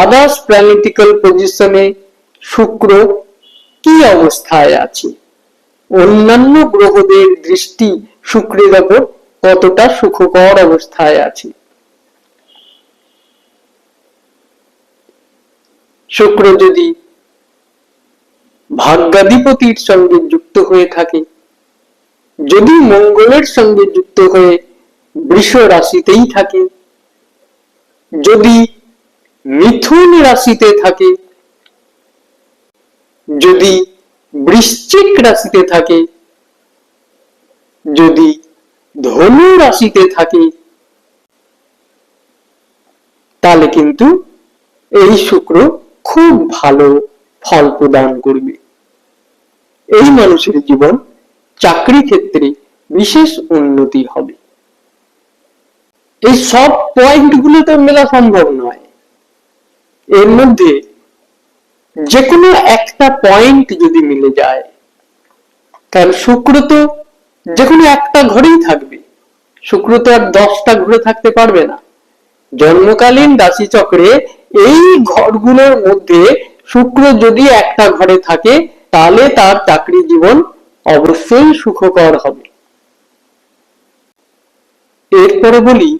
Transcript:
Others প্ল্যানেটিক্যাল পজিশনে শুক্র কি অবস্থায় আছে, অন্যান্য গ্রহদের দৃষ্টি শুক্রের ওপর কতটা সুখকর অবস্থায় আছে। শুক্র যদি ভাগ্যাধিপতির সঙ্গে যুক্ত হয়ে থাকে, যদি মঙ্গলের সঙ্গে যুক্ত হয়ে বৃষ রাশিতেই থাকে, যদি মিথুন রাশিতে থাকে, যদি বৃশ্চিক রাশিতে থাকে, যদি ধনু রাশিতে থাকে, তাহলে কিন্তু এই শুক্র খুব ভালো ফল প্রদান করবে। এই মানুষের জীবন চাকরি ক্ষেত্রে বিশেষ উন্নতি হবে। এই সব পয়েন্ট গুলো তো মেলা সম্ভব নয়, এর মধ্যে যে কোনো একটা পয়েন্ট যদি মিলে যায়, কারণ শুক্র তো যে কোনো একটা ঘরেই থাকবে, শুক্র তো আর 10টা ঘরে থাকতে পারবে না। জন্মকালীন রাশিচক্রে এই ঘরগুলোর মধ্যে শুক্র যদি একটা ঘরে থাকে, তাহলে তার চাকরি জীবন অবশ্যই সুখকর হবে। এরপরে বলি